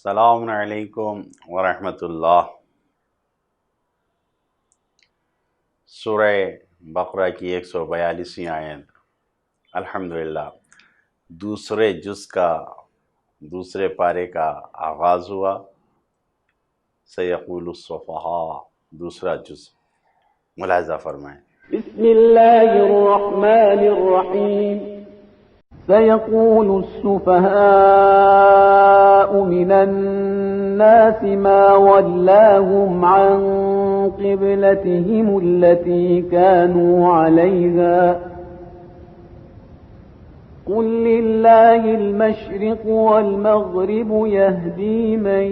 السلام علیکم ورحمۃ اللہ۔ سورہ بقرہ کی 142ویں آیت الحمدللہ دوسرے جز کا دوسرے پارے کا آغاز ہوا۔ سیقول الصفحاء دوسرا جز ملاحظہ فرمائیں۔ بسم اللہ الرحمن الرحیم سيقول السفهاء من الناس ما ولاهم عن قبلتهم التي كانوا عليها قل لله المشرق والمغرب يهدي من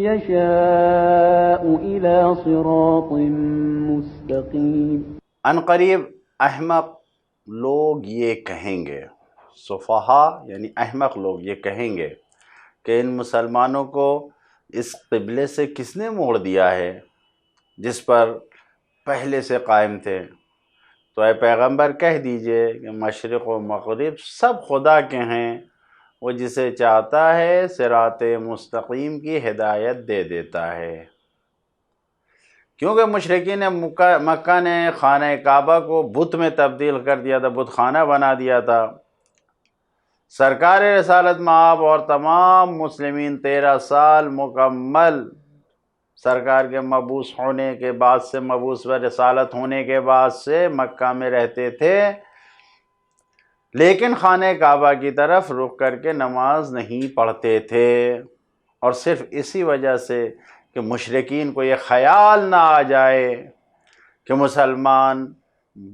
يشاء إلى صراط مستقيم۔ ان قریب احمق لوگ یہ کہیں گے، صفحاء یعنی احمق لوگ یہ کہیں گے کہ ان مسلمانوں کو اس قبلے سے کس نے موڑ دیا ہے جس پر پہلے سے قائم تھے۔ تو اے پیغمبر کہہ دیجئے کہ مشرق و مغرب سب خدا کے ہیں، وہ جسے چاہتا ہے صراط مستقیم کی ہدایت دے دیتا ہے۔ کیونکہ مشرکین مکہ نے خانہ کعبہ کو بت میں تبدیل کر دیا تھا، بت خانہ بنا دیا تھا۔ سرکار رسالت مآب اور تمام مسلمین 13 سال مکمل سرکار کے مبعوث ہونے کے بعد سے، مبعوث و رسالت ہونے کے بعد سے مکہ میں رہتے تھے، لیکن خانہ کعبہ کی طرف رخ کر کے نماز نہیں پڑھتے تھے، اور صرف اسی وجہ سے کہ مشرکین کو یہ خیال نہ آ جائے کہ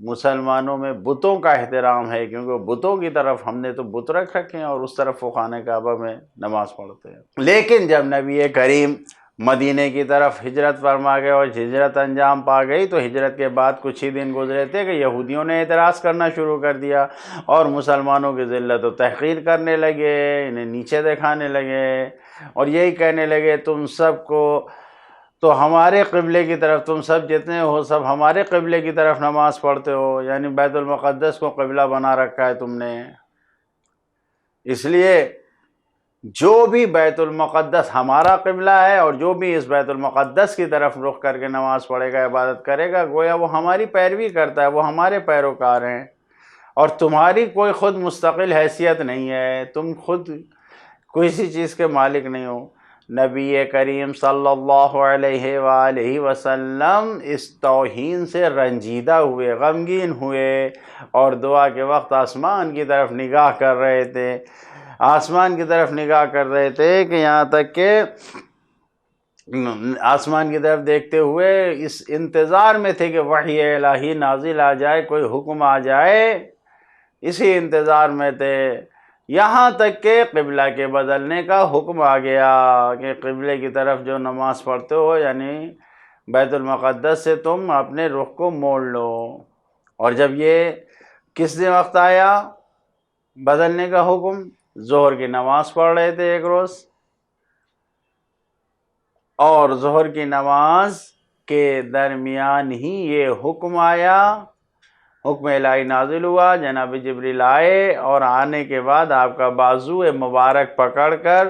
مسلمانوں میں بتوں کا احترام ہے، کیونکہ بتوں کی طرف ہم نے تو بت رکھ رکھے ہیں اور اس طرف وہ خانہ کعبہ میں نماز پڑھتے ہیں۔ لیکن جب نبی کریم مدینے کی طرف ہجرت فرما گئے اور ہجرت انجام پا گئی، تو ہجرت کے بعد کچھ ہی دن گزرے تھے کہ یہودیوں نے اعتراض کرنا شروع کر دیا اور مسلمانوں کی ذلت و تحقیر کرنے لگے، انہیں نیچے دکھانے لگے اور یہی کہنے لگے تم سب کو تو ہمارے قبلے کی طرف، تم سب جتنے ہو سب ہمارے قبلے کی طرف نماز پڑھتے ہو، یعنی بیت المقدس کو قبلہ بنا رکھا ہے تم نے۔ اس لیے جو بھی بیت المقدس ہمارا قبلہ ہے اور جو بھی اس بیت المقدس کی طرف رخ کر کے نماز پڑھے گا، عبادت کرے گا، گویا وہ ہماری پیروی کرتا ہے، وہ ہمارے پیروکار ہیں، اور تمہاری کوئی خود مستقل حیثیت نہیں ہے، تم خود کسی چیز کے مالک نہیں ہو۔ نبی کریم صلی اللہ علیہ وآلہ وسلم اس توہین سے رنجیدہ ہوئے، غمگین ہوئے، اور دعا کے وقت آسمان کی طرف نگاہ کر رہے تھے، آسمان کی طرف نگاہ کر رہے تھے کہ یہاں تک کہ آسمان کی طرف دیکھتے ہوئے اس انتظار میں تھے کہ وحی الہی نازل آ جائے، کوئی حکم آ جائے، اسی انتظار میں تھے، یہاں تک کہ قبلہ کے بدلنے کا حکم آ گیا کہ قبلے کی طرف جو نماز پڑھتے ہو یعنی بیت المقدس سے تم اپنے رخ کو موڑ لو۔ اور جب یہ کس دن وقت آیا بدلنے کا حکم؟ ظہر کی نماز پڑھ رہے تھے ایک روز، اور ظہر کی نماز کے درمیان ہی یہ حکم آیا، حکم الہی نازل ہوا، جناب جبریل آئے اور آنے کے بعد آپ کا بازو مبارک پکڑ کر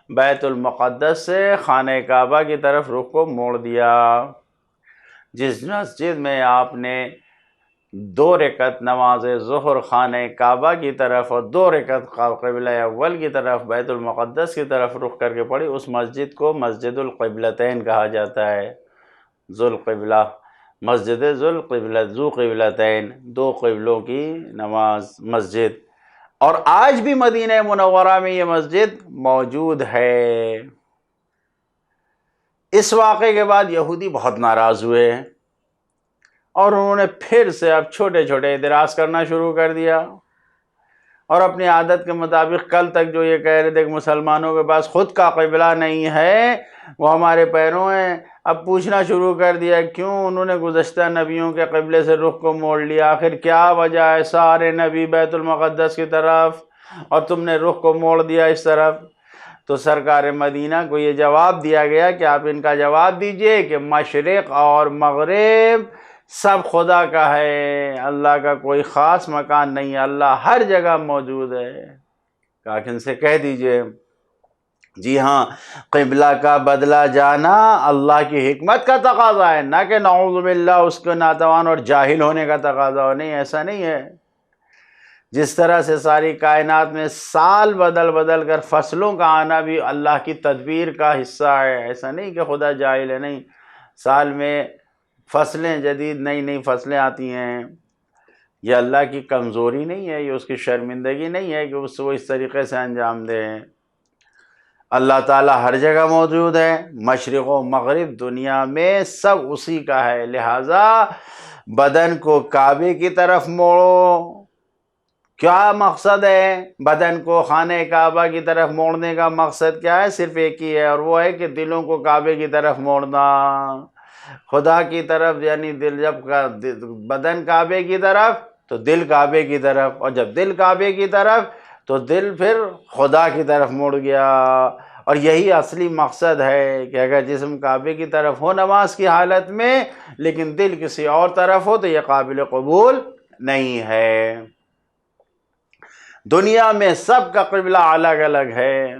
بیت المقدس سے خانہ کعبہ کی طرف رخ کو موڑ دیا۔ جس مسجد میں آپ نے 2 رکعت نماز ظہر خانہ کعبہ کی طرف اور 2 رکعت قبلہ اول کی طرف بیت المقدس کی طرف رخ کر کے پڑھی، اس مسجد کو مسجد القبلتین کہا جاتا ہے، ذوالقبلہ، مسجد ذو قبلتین، 2 قبلوں کی نماز مسجد۔ اور آج بھی مدینہ منورہ میں یہ مسجد موجود ہے۔ اس واقعے کے بعد یہودی بہت ناراض ہوئے اور انہوں نے پھر سے اب چھوٹے چھوٹے اعتراض کرنا شروع کر دیا، اور اپنی عادت کے مطابق کل تک جو یہ کہہ رہے تھے کہ مسلمانوں کے پاس خود کا قبلہ نہیں ہے، وہ ہمارے پیروں ہیں، اب پوچھنا شروع کر دیا کیوں انہوں نے گزشتہ نبیوں کے قبلے سے رخ کو موڑ لیا، آخر کیا وجہ ہے، سارے نبی بیت المقدس کی طرف اور تم نے رخ کو موڑ دیا اس طرف۔ تو سرکار مدینہ کو یہ جواب دیا گیا کہ آپ ان کا جواب دیجئے کہ مشرق اور مغرب سب خدا کا ہے، اللہ کا کوئی خاص مکان نہیں ہے، اللہ ہر جگہ موجود ہے۔ کہا کہ ان سے کہہ دیجئے جی ہاں، قبلہ کا بدلہ جانا اللہ کی حکمت کا تقاضا ہے، نہ کہ نعوذ باللہ اس کو ناتوان اور جاہل ہونے کا تقاضا ہو. نہیں، ایسا نہیں ہے. جس طرح سے ساری کائنات میں سال بدل بدل کر فصلوں کا آنا بھی اللہ کی تدبیر کا حصہ ہے. ایسا نہیں کہ خدا جاہل ہے، نہیں، سال میں فصلیں جدید نئی نئی فصلیں آتی ہیں. یہ اللہ کی کمزوری نہیں ہے، یہ اس کی شرمندگی نہیں ہے کہ وہ اس طریقے سے انجام دے. اللہ تعالیٰ ہر جگہ موجود ہے، مشرق و مغرب دنیا میں سب اسی کا ہے. لہٰذا بدن کو کعبے کی طرف موڑو. کیا مقصد ہے بدن کو خانہ کعبہ کی طرف موڑنے کا؟ مقصد کیا ہے؟ صرف ایک ہی ہے، اور وہ ہے کہ دلوں کو کعبے کی طرف موڑنا، خدا کی طرف. یعنی دل جب بدن کعبے کی طرف تو دل کعبے کی طرف، اور جب دل کعبے کی طرف تو دل پھر خدا کی طرف مڑ گیا. اور یہی اصلی مقصد ہے کہ اگر جسم کعبے کی طرف ہو نماز کی حالت میں لیکن دل کسی اور طرف ہو تو یہ قابل قبول نہیں ہے. دنیا میں سب کا قبلہ الگ الگ ہے.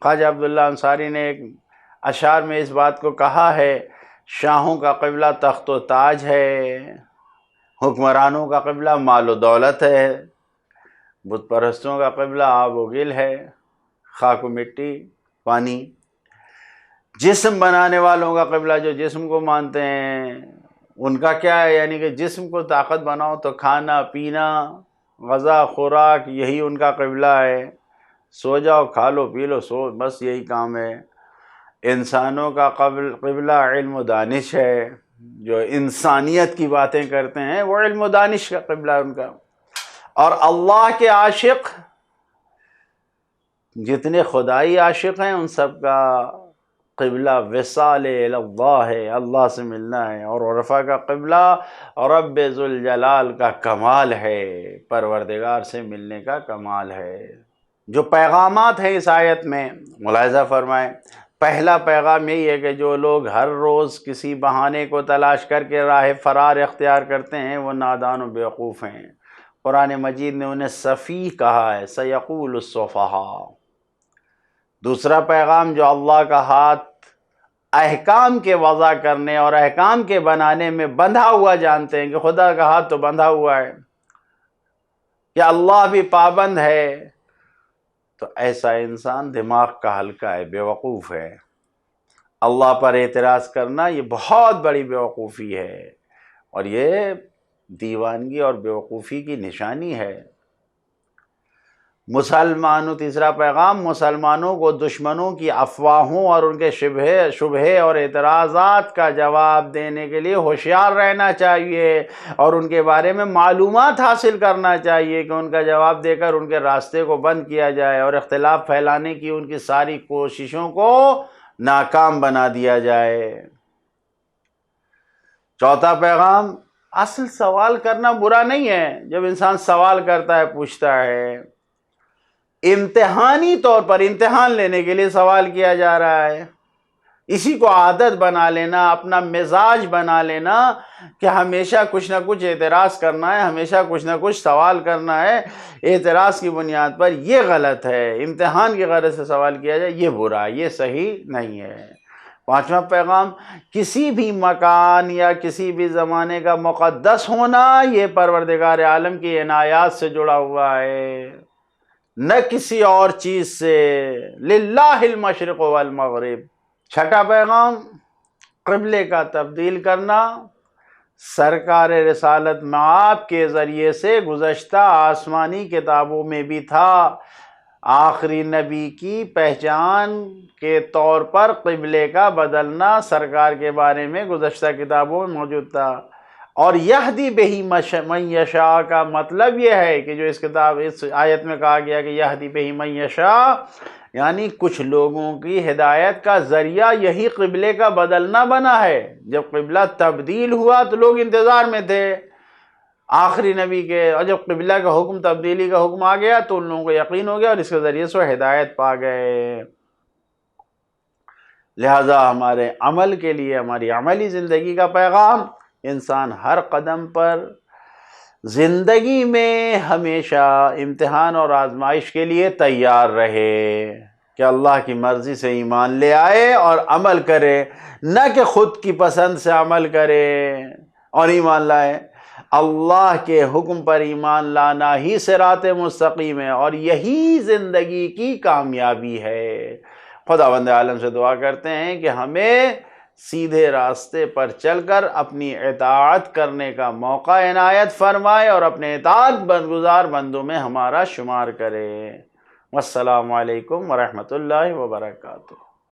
خواجہ عبداللہ انصاری نے ایک اشعار میں اس بات کو کہا ہے، شاہوں کا قبلہ تخت و تاج ہے، حکمرانوں کا قبلہ مال و دولت ہے، بت پرستوں کا قبلہ آب و گل ہے، خاک و مٹی، پانی. جسم بنانے والوں کا قبلہ جو جسم کو مانتے ہیں ان کا کیا ہے؟ یعنی کہ جسم کو طاقت بناؤ تو کھانا پینا، غذا خوراک، یہی ان کا قبلہ ہے. سو جاؤ، کھا لو پی لو، سو، بس یہی کام ہے. انسانوں کا قبلہ علم و دانش ہے، جو انسانیت کی باتیں کرتے ہیں وہ علم و دانش کا قبلہ ان کا. اور اللہ کے عاشق جتنے خدائی عاشق ہیں ان سب کا قبلہ وصال اللہ ہے، اللہ سے ملنا ہے. اور عرفہ کا قبلہ رب ذوالجلال کا کمال ہے، پروردگار سے ملنے کا کمال ہے. جو پیغامات ہیں اس آیت میں ملاحظہ فرمائیں. پہلا پیغام یہی ہے کہ جو لوگ ہر روز کسی بہانے کو تلاش کر کے راہ فرار اختیار کرتے ہیں وہ نادان و بیوقوف ہیں. قرآن مجید نے انہیں سفیہ کہا ہے، سیقول السفہاء. دوسرا پیغام جو اللہ کا ہاتھ احکام کے وضع کرنے اور احکام کے بنانے میں بندھا ہوا جانتے ہیں کہ خدا کا ہاتھ تو بندھا ہوا ہے، کہ اللہ بھی پابند ہے، تو ایسا انسان دماغ کا ہلکا ہے، بیوقوف ہے. اللہ پر اعتراض کرنا یہ بہت بڑی بیوقوفی ہے، اور یہ دیوانگی اور بیوقوفی کی نشانی ہے. مسلمانوں، تیسرا پیغام، مسلمانوں کو دشمنوں کی افواہوں اور ان کے شبہے اور اعتراضات کا جواب دینے کے لیے ہوشیار رہنا چاہیے اور ان کے بارے میں معلومات حاصل کرنا چاہیے کہ ان کا جواب دے کر ان کے راستے کو بند کیا جائے اور اختلاف پھیلانے کی ان کی ساری کوششوں کو ناکام بنا دیا جائے. چوتھا پیغام، اصل سوال کرنا برا نہیں ہے. جب انسان سوال کرتا ہے، پوچھتا ہے، امتحانی طور پر امتحان لینے کے لیے سوال کیا جا رہا ہے. اسی کو عادت بنا لینا، اپنا مزاج بنا لینا کہ ہمیشہ کچھ نہ کچھ اعتراض کرنا ہے، ہمیشہ کچھ نہ کچھ سوال کرنا ہے اعتراض کی بنیاد پر، یہ غلط ہے. امتحان کی غرض سے سوال کیا جائے یہ برا، یہ صحیح نہیں ہے. پانچواں پیغام، کسی بھی مکان یا کسی بھی زمانے کا مقدس ہونا یہ پروردگار عالم کی عنایات سے جڑا ہوا ہے، نہ کسی اور چیز سے. للہ المشرق والمغرب. چھٹا پیغام، قبلے کا تبدیل کرنا سرکار رسالت مآب کے ذریعے سے گزشتہ آسمانی کتابوں میں بھی تھا. آخری نبی کی پہچان کے طور پر قبلے کا بدلنا سرکار کے بارے میں گزشتہ کتابوں میں موجود تھا. اور یہدی بہی من یشاء کا مطلب یہ ہے کہ جو اس آیت میں کہا گیا کہ یہدی بہی من یشاء، یعنی کچھ لوگوں کی ہدایت کا ذریعہ یہی قبلے کا بدلنا بنا ہے. جب قبلہ تبدیل ہوا تو لوگ انتظار میں تھے آخری نبی کے، اور جب قبلہ کا حکم، تبدیلی کا حکم آ گیا تو ان لوگوں کو یقین ہو گیا اور اس کے ذریعے سے ہدایت پا گئے. لہذا ہمارے عمل کے لیے، ہماری عملی زندگی کا پیغام، انسان ہر قدم پر زندگی میں ہمیشہ امتحان اور آزمائش کے لیے تیار رہے کہ اللہ کی مرضی سے ایمان لے آئے اور عمل کرے، نہ کہ خود کی پسند سے عمل کرے اور ایمان لائے۔ اللہ کے حکم پر ایمان لانا ہی صراط مستقیم ہے اور یہی زندگی کی کامیابی ہے۔ خداوند عالم سے دعا کرتے ہیں کہ ہمیں سیدھے راستے پر چل کر اپنی اطاعت کرنے کا موقع عنایت فرمائے اور اپنے اطاعت گزار بندوں میں ہمارا شمار کرے۔ والسلام علیکم ورحمۃ اللہ وبرکاتہ۔